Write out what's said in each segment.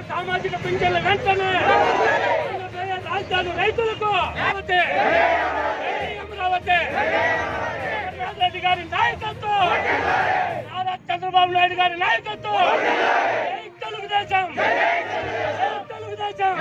సామాజిక పింఛన్ల వెంటనే రాజధాని రైతులకు అమరావతి రెడ్డి గారి నాయకత్వం, నారా చంద్రబాబు నాయుడు గారి నాయకత్వం, తెలుగుదేశం తెలుగుదేశం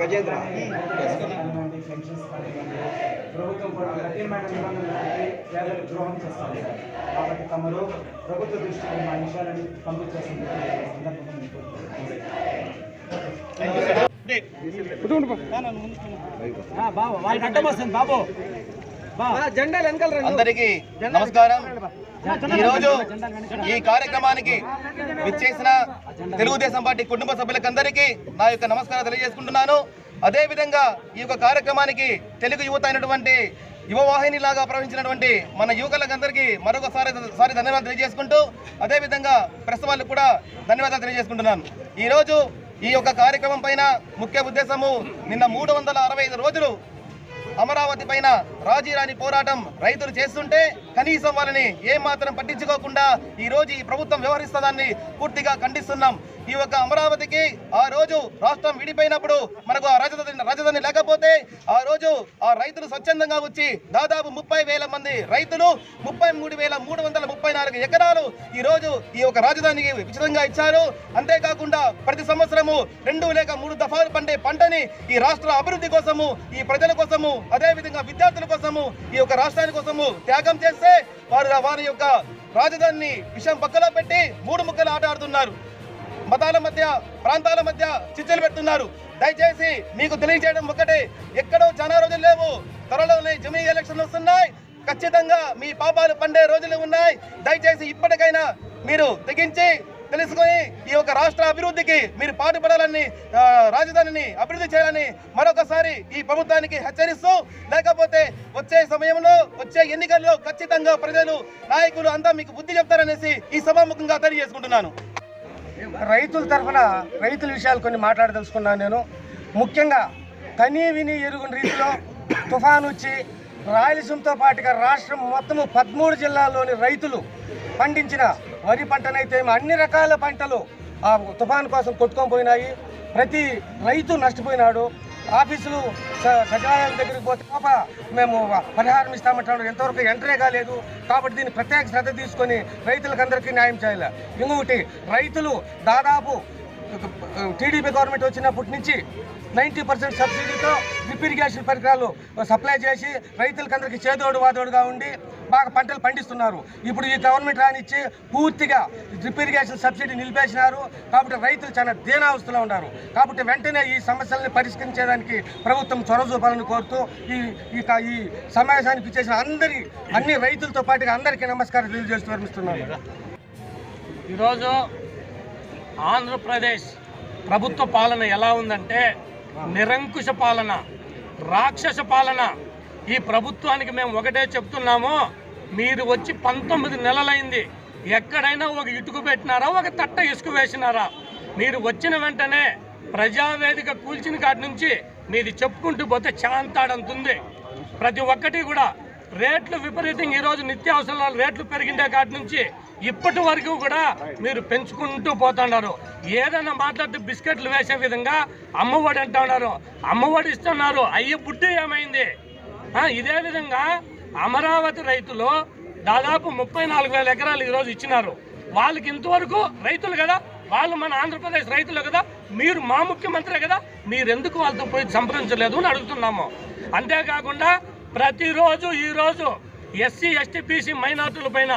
గజేంద్ర ప్రభుత్వం కూడా కఠినమైన నిబంధనలు పేదలకు ద్రోహం చేస్తారు కాబట్టి తమరు ప్రభుత్వ దృష్టికి మా విషయాలను పంపించేసింది అందరికీ నమస్కారం. ఈరోజు ఈ కార్యక్రమానికి విచ్చేసిన తెలుగుదేశం పార్టీ కుటుంబ సభ్యులకందరికీ నా యొక్క నమస్కారం తెలియజేసుకుంటున్నాను. అదేవిధంగా ఈ యొక్క కార్యక్రమానికి తెలుగు యువత అయినటువంటి యువవాహినిలాగా ప్రవహించినటువంటి మన యువకులందరికీ మరొకసారి ధన్యవాదాలు తెలియజేసుకుంటూ, అదేవిధంగా ప్రెస్ వాళ్ళకు కూడా ధన్యవాదాలు తెలియజేసుకుంటున్నాను. ఈరోజు ఈ యొక్క కార్యక్రమం పైన ముఖ్య ఉద్దేశము, నిన్న 365 రోజులు అమరావతి పైన రాజీరాని పోరాటం రైతులు చేస్తుంటే కనీసం వాళ్ళని ఏమాత్రం పట్టించుకోకుండా ఈరోజు ఈ ప్రభుత్వం వ్యవహరిస్తుందాన్ని పూర్తిగా ఖండిస్తున్నాం. ఈ యొక్క అమరావతికి ఆ రోజు రాష్ట్రం విడిపోయినప్పుడు మనకు ఆ రాజధాని లేకపోతే ఆ రోజు ఆ రైతులు స్వచ్ఛందంగా వచ్చి దాదాపు 30,000 మంది రైతులు 33,334 ఎకరాలు ఈరోజు ఈ యొక్క రాజధానికి ఉచితంగా ఇచ్చారు. అంతేకాకుండా ప్రతి సంవత్సరము 2 లేక 3 దఫాలు పండే పంటని ఈ రాష్ట్ర అభివృద్ధి కోసము, ఈ ప్రజల కోసము, అదేవిధంగా విద్యార్థుల కోసము, ఈ యొక్క రాష్ట్రాని కోసము త్యాగం చేస్తే వారి యొక్క రాజధానిని విషయం పక్కలో పెట్టి 3 ముక్కలు ఆట ఆడుతున్నారు. మతాల మధ్య, ప్రాంతాల మధ్య చిచ్చులు పెడుతున్నారు. దయచేసి మీకు తెలియజేయడం ఒకటే, ఎక్కడో చాలా రోజులు లేవు, త్వరలోనే జమీ ఎలక్షన్లు వస్తున్నాయి. ఖచ్చితంగా మీ పాపాలు పండే రోజులు ఉన్నాయి. దయచేసి ఇప్పటికైనా మీరు తెగించి తెలుసుకొని ఈ యొక్క రాష్ట్ర అభివృద్ధికి మీరు పాటుపడాలని, రాజధానిని అభివృద్ధి చేయాలని మరొకసారి ఈ ప్రభుత్వానికి హెచ్చరిస్తూ, లేకపోతే వచ్చే సమయంలో వచ్చే ఎన్నికల్లో ఖచ్చితంగా ప్రజలు, నాయకులు అంతా మీకు బుద్ధి చెప్తారనేసి ఈ సభాముఖంగా తెలియజేసుకుంటున్నాను. రైతుల తరఫున రైతుల విషయాలు కొన్ని మాట్లాడదలుచుకున్నాను. నేను ముఖ్యంగా కనీ విని ఎరుగుని రీతిలో తుఫాను వచ్చి రాయలసీమతో పాటుగా రాష్ట్రం మొత్తము 13 జిల్లాల్లోని రైతులు పండించిన వరి పంటనైతే అన్ని రకాల పంటలు ఆ తుఫాను కోసం కొట్టుకొని పోయినాయి. ప్రతి రైతు నష్టపోయినాడు. ఆఫీసులు సచివాలయాల దగ్గరికి పోతే మేము పరిహారం ఇస్తామంటున్నాడు, ఎంతవరకు ఎంట్రీ కాలేదు. కాబట్టి దీన్ని ప్రత్యేక శ్రద్ధ తీసుకొని రైతులకందరికీ న్యాయం చేయాలి. ఇంకొకటి, రైతులు దాదాపు టీడీపీ గవర్నమెంట్ వచ్చినప్పటి నుంచి 90% సబ్సిడీతో డ్రిప్ ఇరిగేషన్ పరికరాలు సప్లై చేసి రైతులకందరికీ చేదోడు వాదోడుగా ఉండి బాగా పంటలు పండిస్తున్నారు. ఇప్పుడు ఈ గవర్నమెంట్ రానిచ్చి పూర్తిగా డ్రిప్ ఇరిగేషన్ సబ్సిడీ నిలిపేసినారు. కాబట్టి రైతులు చాలా దీనావస్థలో ఉన్నారు. కాబట్టి వెంటనే ఈ సమస్యలను పరిష్కరించేదానికి ప్రభుత్వం చొరవ చూపాలని కోరుతూ ఈ సమావేశానికి ఇచ్చేసిన అన్ని రైతులతో పాటుగా అందరికీ నమస్కారం తెలియజేస్తూ విరమిస్తున్నాను. ఈరోజు ఆంధ్రప్రదేశ్ ప్రభుత్వ పాలన ఎలా ఉందంటే నిరంకుశ పాలన, రాక్షస పాలన. ఈ ప్రభుత్వానికి మేము ఒకటే చెప్తున్నాము, మీరు వచ్చి 19 నెలలైంది, ఎక్కడైనా ఒక ఇటుకు పెట్టినారా, ఒక తట్ట ఇసుక వేసినారా? మీరు వచ్చిన వెంటనే ప్రజావేదిక కూల్చిన కాడి నుంచి మీది చెప్పుకుంటూ పోతే చాంతాడంతుంది. ప్రతి ఒక్కటి కూడా రేట్లు విపరీతంగా ఈరోజు నిత్యావసరాల రేట్లు పెరిగిండే కాటి నుంచి ఇప్పటి వరకు కూడా మీరు పెంచుకుంటూ పోతున్నారు. ఏదైనా మాట్లాడితే బిస్కెట్లు వేసే విధంగా అమ్మఒడి అంటూ ఉన్నారు, అమ్మఒడి ఇస్తున్నారు, అయ్యి బుడ్డి ఏమైంది? ఇదే విధంగా అమరావతి రైతులు దాదాపు 34,000 ఎకరాలు ఈరోజు ఇచ్చినారు. వాళ్ళకి ఇంతవరకు రైతులు కదా, వాళ్ళు మన ఆంధ్రప్రదేశ్ రైతులు కదా, మీరు మా ముఖ్యమంత్రి కదా, మీరెందుకు వాళ్ళతో పోయి సంప్రదించలేదు అని అడుగుతున్నాము. అంతేకాకుండా ప్రతిరోజు ఈరోజు ఎస్సీ ఎస్టీ బీసీ మైనార్టీల పైన,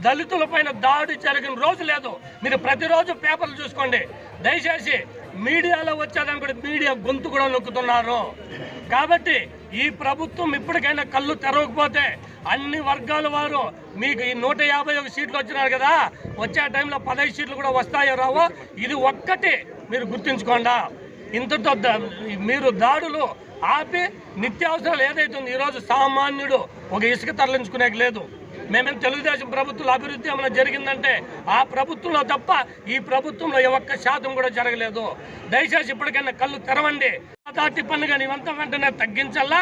దళితుల పైన దాడి జరిగిన రోజు లేదు. మీరు ప్రతిరోజు పేపర్లు చూసుకోండి. దయచేసి మీడియాలో వచ్చేదాన్ని కూడా మీడియా గొంతు కూడా నొక్కుతున్నారు. కాబట్టి ఈ ప్రభుత్వం ఇప్పటికైనా కళ్ళు తెరవకపోతే అన్ని వర్గాల వారు మీకు ఈ 151 సీట్లు వచ్చినారు కదా, వచ్చే టైంలో 15 సీట్లు కూడా వస్తాయో రావో ఇది ఒక్కటి మీరు గుర్తుంచుకోండి. ఇంతతో మీరు దాడులు ఆపి నిత్యావసరాలు ఏదైతుంది ఈరోజు సామాన్యుడు ఒక ఇసుక తరలించుకునేకి లేదు. మేమేం తెలుగుదేశం ప్రభుత్వంలో అభివృద్ధి ఏమైనా జరిగిందంటే ఆ ప్రభుత్వంలో తప్ప ఈ ప్రభుత్వంలో 1% కూడా జరగలేదు. దయచేసి ఇప్పటికైనా కళ్ళు తెరవండి. దాటి పన్ను కానీ ఇవంతా వెంటనే తగ్గించాలా.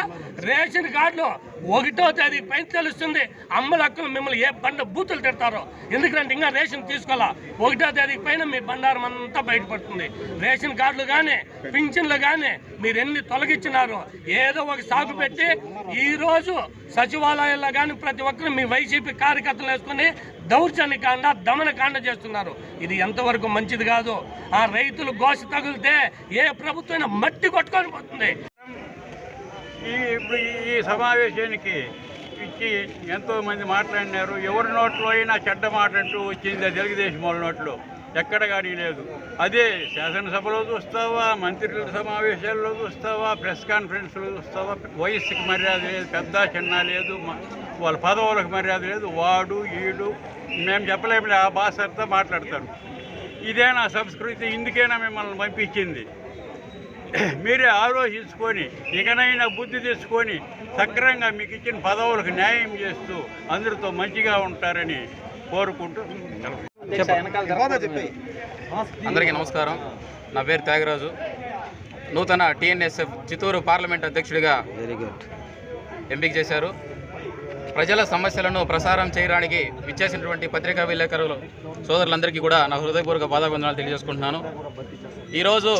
రేషన్ కార్డులు 1వ తేదీ పైన తెలుస్తుంది. అమ్మల హక్కులు మిమ్మల్ని ఏ బండ బూతులు తిడతారో, ఎందుకంటే ఇంకా రేషన్ తీసుకోవాలా. 1వ తేదీ పైన మీ బండారం అంతా బయటపడుతుంది. రేషన్ కార్డులు కానీ పింఛన్లు కానీ మీరు ఎన్ని తొలగించినారో ఏదో ఒక సాగు పెట్టి ఈరోజు సచివాలయాల్లో కానీ ప్రతి ఒక్కరు మీ వైసీపీ కార్యకర్తలు వేసుకుని దౌర్జన్యకాండ దమనకాండ చేస్తున్నారు. ఇది ఎంతవరకు మంచిది కాదు. ఆ రైతులు గోస తగిలితే ఏ ప్రభుత్వం మట్టి కొట్టుకొని పోతుంది. ఇప్పుడు ఈ సమావేశానికి ఇచ్చి ఎంతో మంది మాట్లాడినారు. ఎవరి నోట్లో అయినా చెడ్డ మాట అంటూ వచ్చింది తెలుగుదేశం వాళ్ళ నోట్లో ఎక్కడ కానీ లేదు. అదే శాసనసభలో చూస్తావా, మంత్రుల సమావేశాల్లో చూస్తావా, ప్రెస్ కాన్ఫరెన్స్లో చూస్తావా, వయస్సుకి మర్యాద లేదు, పెద్ద చిన్న లేదు, వాళ్ళ పదవులకు మర్యాద లేదు. వాడు ఈడు మేము చెప్పలేము ఆ భాష అంతా మాట్లాడతారు. ఇదేనా సంస్కృతి? ఇందుకైనా మిమ్మల్ని పంపించింది? మీరే ఆలోచించుకొని ఇకనైనా బుద్ధి తెచ్చుకొని సక్రమంగా మీకు ఇచ్చిన పదవులకు న్యాయం చేస్తూ అందరితో మంచిగా ఉంటారని కోరుకుంటూ అందరికీ నమస్కారం. నా పేరు త్యాగరాజు. నూతన టీఎన్ఎస్ఎఫ్ చిత్తూరు పార్లమెంట్ అధ్యక్షుడిగా ఎంపిక చేశారు. ప్రజల సమస్యలను ప్రసారం చేయడానికి విచ్చేసినటువంటి పత్రికా విలేకరులు సోదరులందరికీ కూడా నా హృదయపూర్వక పాదాభివందనాలు తెలియజేసుకుంటున్నాను. ఈరోజు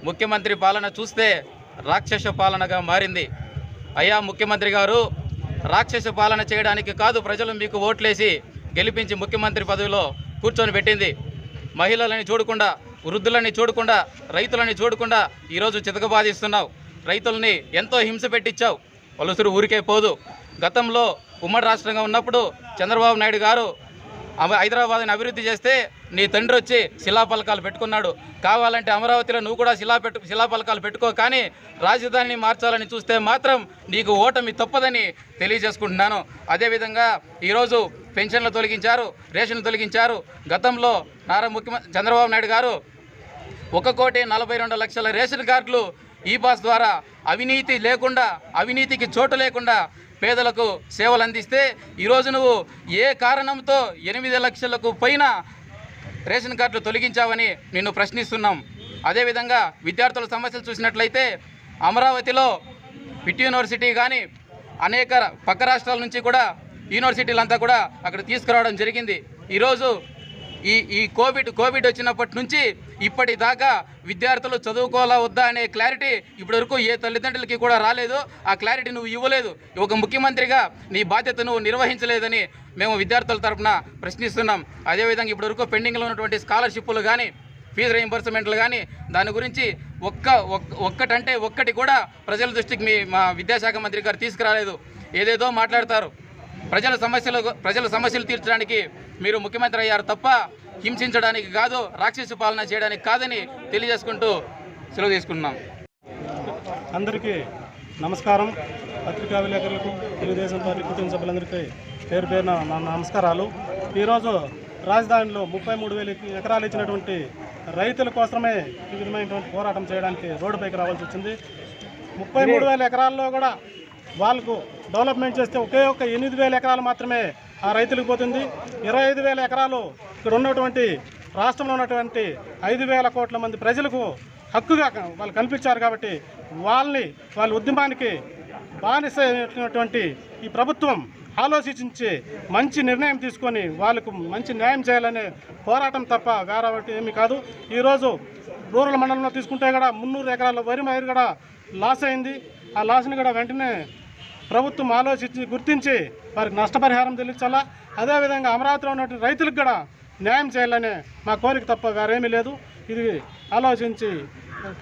ముఖ్యమంత్రి పాలన చూస్తే రాక్షస పాలనగా మారింది. అయ్యా ముఖ్యమంత్రి గారు, రాక్షస పాలన చేయడానికి కాదు ప్రజలు మీకు ఓట్లేసి గెలిపించి ముఖ్యమంత్రి పదవిలో కూర్చొని పెట్టింది. మహిళలని చూడకుండా, వృద్ధులని చూడకుండా, రైతులని చూడకుండా ఈరోజు చితకబాదిస్తున్నావు. రైతుల్ని ఎంతో హింస పెట్టించావు. వలసరు ఊరికే పోదు. గతంలో ఉమ్మడి రాష్ట్రంగా ఉన్నప్పుడు చంద్రబాబు నాయుడు గారు హైదరాబాద్ని అభివృద్ధి చేస్తే నీ తండ్రి వచ్చి శిలాఫలకాలు పెట్టుకున్నాడు. కావాలంటే అమరావతిలో నువ్వు కూడా శిలాఫలకాలు పెట్టుకో, కానీ రాజధానిని మార్చాలని చూస్తే మాత్రం నీకు ఓటమి తప్పదని తెలియజేసుకుంటున్నాను. అదేవిధంగా ఈరోజు పెన్షన్లు తొలగించారు, రేషన్లు తొలగించారు. గతంలో చంద్రబాబు నాయుడు గారు 1,42,00,000 రేషన్ కార్డులు ఈ పాస్ ద్వారా అవినీతి లేకుండా, అవినీతికి చోటు లేకుండా పేదలకు సేవలు అందిస్తే ఈరోజు నువ్వు ఏ కారణంతో 8 లక్షలకు పైన రేషన్ కార్డులు తొలగించావని నిన్ను ప్రశ్నిస్తున్నాం. అదేవిధంగా విద్యార్థుల సమస్యలు చూసినట్లయితే అమరావతిలో పిట్ యూనివర్సిటీ కానీ అనేక పక్క రాష్ట్రాల నుంచి కూడా యూనివర్సిటీలంతా కూడా అక్కడ తీసుకురావడం జరిగింది. ఈరోజు ఈ కోవిడ్ వచ్చినప్పటి నుంచి ఇప్పటిదాకా విద్యార్థులు చదువుకోవాలా వద్దా అనే క్లారిటీ ఇప్పటివరకు ఏ తల్లిదండ్రులకి కూడా రాలేదు. ఆ క్లారిటీ నువ్వు ఇవ్వలేదు. ఒక ముఖ్యమంత్రిగా నీ బాధ్యత నువ్వు నిర్వహించలేదని మేము విద్యార్థుల తరఫున ప్రశ్నిస్తున్నాం. అదేవిధంగా ఇప్పటివరకు పెండింగ్లో ఉన్నటువంటి స్కాలర్షిప్లు కానీ, ఫీజు రీయింబర్స్మెంట్లు కానీ దాని గురించి ఒక్కటి కూడా ప్రజల దృష్టికి మా విద్యాశాఖ మంత్రి గారు తీసుకురాలేదు. ఏదేదో మాట్లాడతారు. ప్రజల సమస్యలు తీర్చడానికి మీరు ముఖ్యమంత్రి అయ్యారు తప్ప హింసించడానికి కాదు, రాక్షస పాలన చేయడానికి కాదని తెలియజేసుకుంటూ సెలవు తీసుకుంటున్నాం. అందరికీ నమస్కారం. పత్రికా విలేకరులకు, తెలుగుదేశం పార్టీ కుటుంబ సభ్యులందరికీ పేరు పేరున నా నమస్కారాలు. ఈరోజు రాజధానిలో 33,000 ఎకరాలు ఇచ్చినటువంటి రైతుల కోసమే ఈ విధమైనటువంటి పోరాటం చేయడానికి రోడ్డుపైకి రావాల్సి వచ్చింది. 33,000 ఎకరాల్లో కూడా వాళ్ళకు డెవలప్మెంట్ చేస్తే ఒకే ఒక్క 8,000 ఎకరాలు మాత్రమే ఆ రైతులకు పోతుంది. 25,000 ఎకరాలు ఇక్కడ ఉన్నటువంటి రాష్ట్రంలో ఉన్నటువంటి 5,000 కోట్ల మంది ప్రజలకు హక్కుగా వాళ్ళు కల్పించారు. కాబట్టి వాళ్ళ ఉద్యమానికి బానిస అయినటువంటి ఈ ప్రభుత్వం ఆలోచించి మంచి నిర్ణయం తీసుకొని వాళ్ళకు మంచి న్యాయం చేయాలనే పోరాటం తప్ప వేరే ఏమీ కాదు. ఈరోజు రూరల్ మండలంలో తీసుకుంటే కూడా 300 ఎకరాల వరి పైరు కూడా లాస్ అయింది. ఆ లాస్ని కూడా వెంటనే ప్రభుత్వం ఆలోచించి గుర్తించి వారికి నష్టపరిహారం చెల్లించాలా. అదేవిధంగా అమరావతిలో ఉన్నటువంటి రైతులకు కూడా న్యాయం చేయాలనే మా కోరిక తప్ప వేరేమీ లేదు. ఇది ఆలోచించి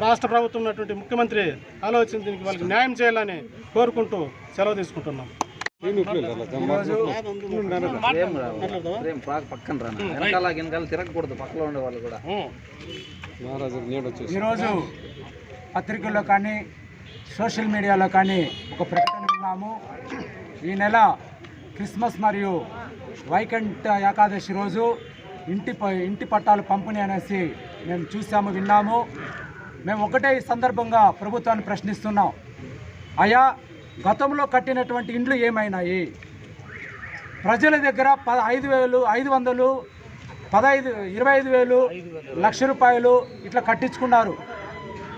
రాష్ట్ర ప్రభుత్వం ఉన్నటువంటి ముఖ్యమంత్రి ఆలోచించి దీనికి వాళ్ళకి న్యాయం చేయాలని కోరుకుంటూ సెలవు తీసుకుంటున్నాం. ఈరోజు పత్రికల్లో కానీ సోషల్ మీడియాలో కానీ ఒక ప్రకటన విన్నాము. ఈ నెల క్రిస్మస్ మరియు వైకుంఠ ఏకాదశి రోజు ఇంటి పట్టాలు పంపిణీ అనేసి మేము చూసాము, విన్నాము. మేము ఒకటే ఈ సందర్భంగా ప్రభుత్వాన్ని ప్రశ్నిస్తున్నాం. అయా, గతంలో కట్టినటువంటి ఇండ్లు ఏమైనాయి? ప్రజల దగ్గర 5,000, 500, 15, 25,000, ₹1,00,000 ఇట్లా కట్టించుకున్నారు.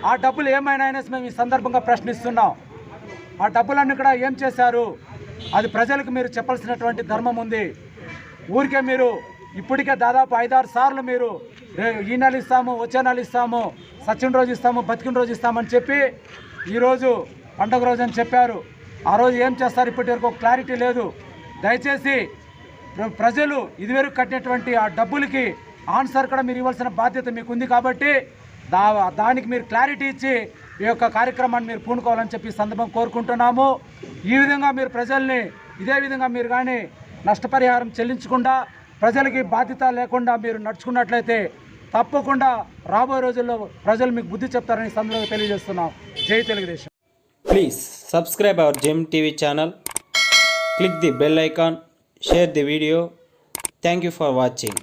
ఆ డబ్బులు ఏమైనా అనేసి మేము ఈ సందర్భంగా ప్రశ్నిస్తున్నాం. ఆ డబ్బులన్నీ కూడా ఏం చేశారు? అది ప్రజలకు మీరు చెప్పాల్సినటువంటి ధర్మం ఉంది. ఊరికే మీరు ఇప్పటికే దాదాపు 5-6 సార్లు మీరు ఈ నెల ఇస్తాము, వచ్చే నెల ఇస్తాము, సచిన రోజు ఇస్తాము, బతికిన రోజు ఇస్తామని చెప్పి ఈరోజు పండగ రోజు అని చెప్పారు. ఆ రోజు ఏం చేస్తారు ఇప్పటి వరకు క్లారిటీ లేదు. దయచేసి ప్రజలు ఇదివరకు కట్టినటువంటి ఆ డబ్బులకి ఆన్సర్ కూడా మీరు ఇవ్వాల్సిన బాధ్యత మీకు ఉంది. కాబట్టి దానికి మీరు క్లారిటీ ఇచ్చి ఈ యొక్క కార్యక్రమాన్ని మీరు పూనుకోవాలని చెప్పి సందర్భం కోరుకుంటున్నాము. ఈ విధంగా మీరు ప్రజల్ని ఇదే విధంగా మీరు కానీ నష్టపరిహారం చెల్లించకుండా ప్రజలకి బాధ్యత లేకుండా మీరు నడుచుకున్నట్లయితే తప్పకుండా రాబోయే రోజుల్లో ప్రజలు మీకు బుద్ధి చెప్తారని సందర్భంగా తెలియజేస్తున్నాం. జై Telugu Desam. Please subscribe our Gem TV channel. Click the bell icon. Share the video. Thank you for watching.